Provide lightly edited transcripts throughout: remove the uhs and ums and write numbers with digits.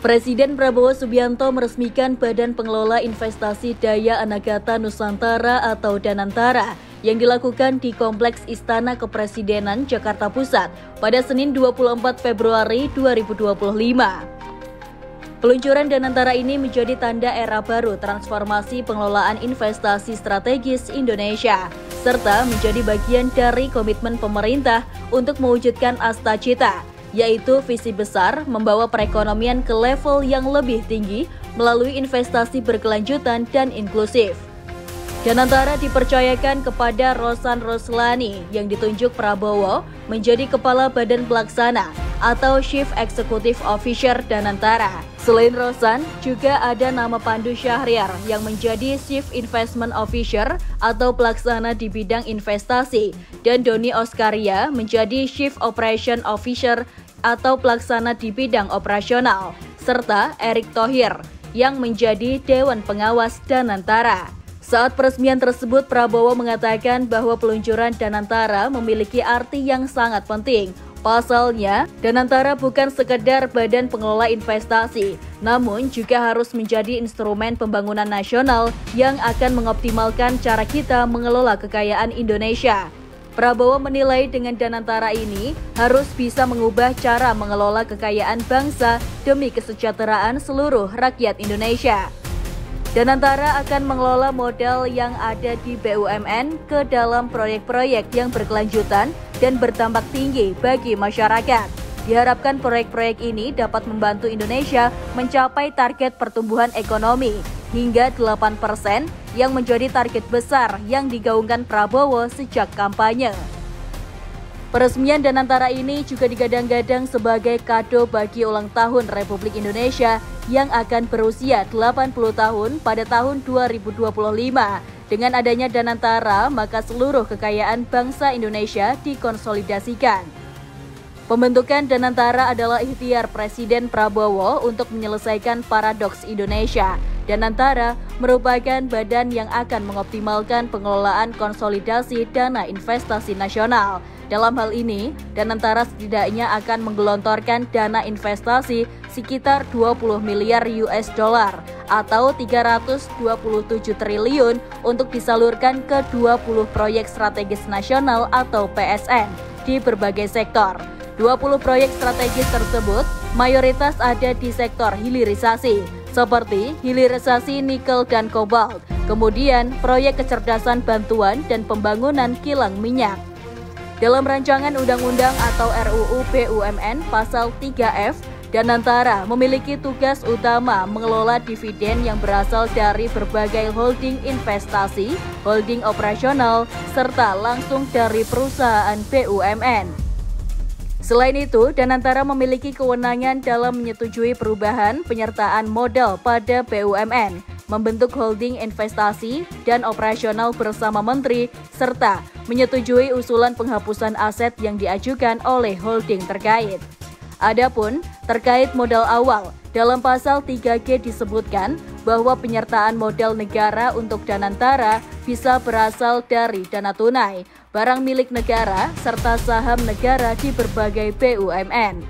Presiden Prabowo Subianto meresmikan Badan Pengelola Investasi Daya Anagata Nusantara atau Danantara yang dilakukan di Kompleks Istana Kepresidenan Jakarta Pusat pada Senin 24 Februari 2025. Peluncuran Danantara ini menjadi tanda era baru transformasi pengelolaan investasi strategis Indonesia, serta menjadi bagian dari komitmen pemerintah untuk mewujudkan Asta Cita, yaitu visi besar membawa perekonomian ke level yang lebih tinggi melalui investasi berkelanjutan dan inklusif. Danantara dipercayakan kepada Rosan Roslani yang ditunjuk Prabowo menjadi Kepala Badan Pelaksana atau Chief Executive Officer Danantara. Selain Rosan, juga ada nama Pandu Syahriar yang menjadi Chief Investment Officer atau pelaksana di bidang investasi, dan Doni Oskaria menjadi Chief Operation Officer atau pelaksana di bidang operasional, serta Erick Thohir yang menjadi Dewan Pengawas Danantara. Saat peresmian tersebut, Prabowo mengatakan bahwa peluncuran Danantara memiliki arti yang sangat penting. Pasalnya, Danantara bukan sekedar badan pengelola investasi, namun juga harus menjadi instrumen pembangunan nasional yang akan mengoptimalkan cara kita mengelola kekayaan Indonesia. Prabowo menilai dengan Danantara ini harus bisa mengubah cara mengelola kekayaan bangsa demi kesejahteraan seluruh rakyat Indonesia. Danantara akan mengelola modal yang ada di BUMN ke dalam proyek-proyek yang berkelanjutan dan berdampak tinggi bagi masyarakat. Diharapkan proyek-proyek ini dapat membantu Indonesia mencapai target pertumbuhan ekonomi hingga 8% yang menjadi target besar yang digaungkan Prabowo sejak kampanye. Peresmian Danantara ini juga digadang-gadang sebagai kado bagi ulang tahun Republik Indonesia yang akan berusia 80 tahun pada tahun 2025. Dengan adanya Danantara, maka seluruh kekayaan bangsa Indonesia dikonsolidasikan. Pembentukan Danantara adalah ikhtiar Presiden Prabowo untuk menyelesaikan paradoks Indonesia. Danantara merupakan badan yang akan mengoptimalkan pengelolaan konsolidasi dana investasi nasional. Dalam hal ini, Danantara setidaknya akan menggelontorkan dana investasi sekitar 20 miliar US dollar atau 327 triliun untuk disalurkan ke 20 proyek strategis nasional atau PSN di berbagai sektor. 20 proyek strategis tersebut mayoritas ada di sektor hilirisasi, seperti hilirisasi nikel dan kobalt, kemudian proyek kecerdasan bantuan dan pembangunan kilang minyak. Dalam rancangan undang-undang atau RUU BUMN pasal 3F, Danantara memiliki tugas utama mengelola dividen yang berasal dari berbagai holding investasi, holding operasional, serta langsung dari perusahaan BUMN. Selain itu, Danantara memiliki kewenangan dalam menyetujui perubahan penyertaan modal pada BUMN, membentuk holding investasi dan operasional bersama menteri, serta menyetujui usulan penghapusan aset yang diajukan oleh holding terkait. Adapun terkait modal awal, dalam pasal 3G disebutkan bahwa penyertaan modal negara untuk Danantara bisa berasal dari dana tunai, barang milik negara, serta saham negara di berbagai BUMN.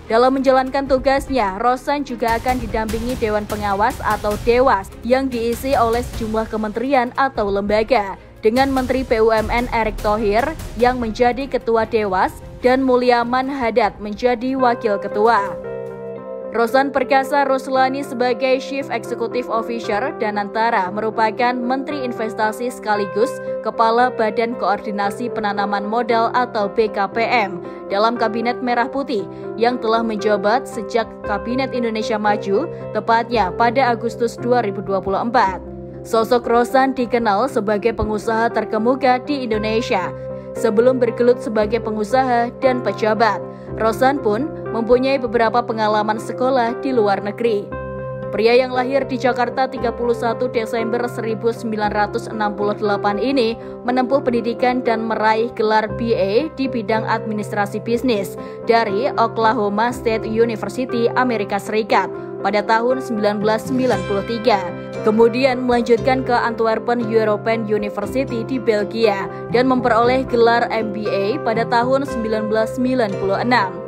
Dalam menjalankan tugasnya, Rosan juga akan didampingi Dewan Pengawas atau Dewas yang diisi oleh sejumlah kementerian atau lembaga, dengan Menteri BUMN Erick Thohir yang menjadi Ketua Dewas dan Mulyaman Hadad menjadi Wakil Ketua. Rosan Perkasa Roslani sebagai Chief Executive Officer Danantara merupakan Menteri Investasi sekaligus Kepala Badan Koordinasi Penanaman Modal atau BKPM dalam Kabinet Merah Putih yang telah menjabat sejak Kabinet Indonesia Maju, tepatnya pada Agustus 2024. Sosok Rosan dikenal sebagai pengusaha terkemuka di Indonesia. Sebelum bergelut sebagai pengusaha dan pejabat, Rosan pun mempunyai beberapa pengalaman sekolah di luar negeri. Pria yang lahir di Jakarta 31 Desember 1968 ini menempuh pendidikan dan meraih gelar BA di bidang administrasi bisnis dari Oklahoma State University, Amerika Serikat pada tahun 1993. Kemudian melanjutkan ke Antwerpen European University di Belgia dan memperoleh gelar MBA pada tahun 1996.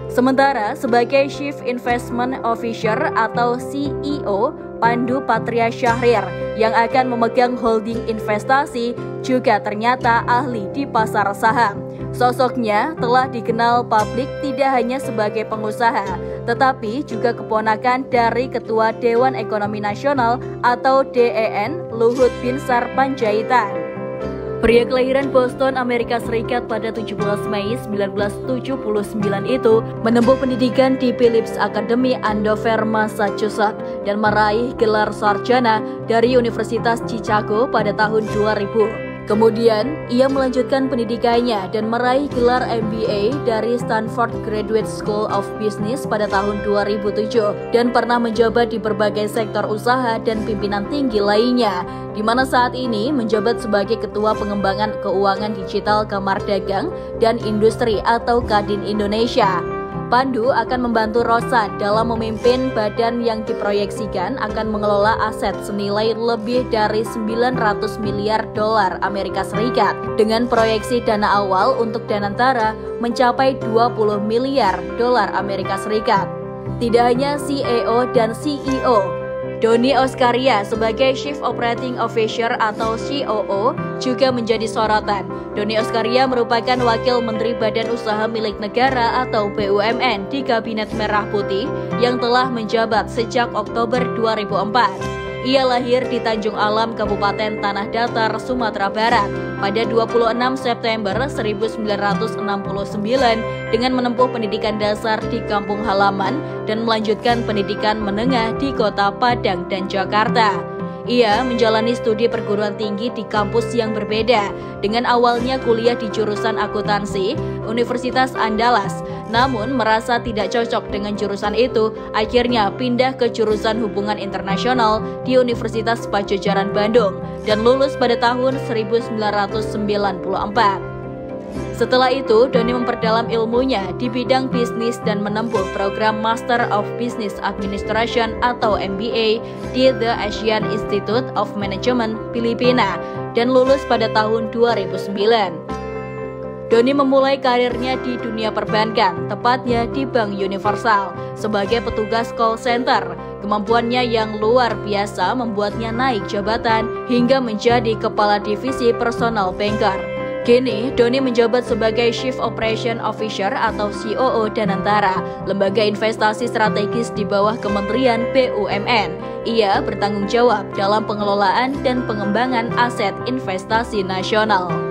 Sementara sebagai Chief Investment Officer atau CEO, Pandu Patria Syahrir yang akan memegang holding investasi juga ternyata ahli di pasar saham. Sosoknya telah dikenal publik tidak hanya sebagai pengusaha, tetapi juga keponakan dari Ketua Dewan Ekonomi Nasional atau DEN, Luhut Binsar Panjaitan. Pria kelahiran Boston, Amerika Serikat pada 17 Mei 1979 itu menempuh pendidikan di Phillips Academy, Andover, Massachusetts dan meraih gelar sarjana dari Universitas Chicago pada tahun 2000. Kemudian, ia melanjutkan pendidikannya dan meraih gelar MBA dari Stanford Graduate School of Business pada tahun 2007 dan pernah menjabat di berbagai sektor usaha dan pimpinan tinggi lainnya, di mana saat ini menjabat sebagai Ketua Pengembangan Keuangan Digital Kamar Dagang dan Industri atau Kadin Indonesia. Pandu akan membantu Rosan dalam memimpin badan yang diproyeksikan akan mengelola aset senilai lebih dari 900 miliar dolar Amerika Serikat dengan proyeksi dana awal untuk Danantara mencapai 20 miliar dolar Amerika Serikat. Tidak hanya CEO dan CEO, Doni Oskaria sebagai Chief Operating Officer atau COO juga menjadi sorotan. Doni Oskaria merupakan Wakil Menteri Badan Usaha Milik Negara atau BUMN di Kabinet Merah Putih yang telah menjabat sejak Oktober 2004. Ia lahir di Tanjung Alam, Kabupaten Tanah Datar, Sumatera Barat pada 26 September 1969 dengan menempuh pendidikan dasar di kampung halaman dan melanjutkan pendidikan menengah di Kota Padang dan Jakarta. Ia menjalani studi perguruan tinggi di kampus yang berbeda, dengan awalnya kuliah di jurusan akuntansi, Universitas Andalas, namun merasa tidak cocok dengan jurusan itu, akhirnya pindah ke jurusan hubungan internasional di Universitas Padjadjaran Bandung, dan lulus pada tahun 1994. Setelah itu, Doni memperdalam ilmunya di bidang bisnis dan menempuh program Master of Business Administration atau MBA di The Asian Institute of Management, Filipina, dan lulus pada tahun 2009. Doni memulai karirnya di dunia perbankan, tepatnya di Bank Universal, sebagai petugas call center. Kemampuannya yang luar biasa membuatnya naik jabatan hingga menjadi Kepala Divisi Personal Banker. Kini, Doni menjabat sebagai Chief Operation Officer atau COO Danantara, lembaga investasi strategis di bawah Kementerian BUMN. Ia bertanggung jawab dalam pengelolaan dan pengembangan aset investasi nasional.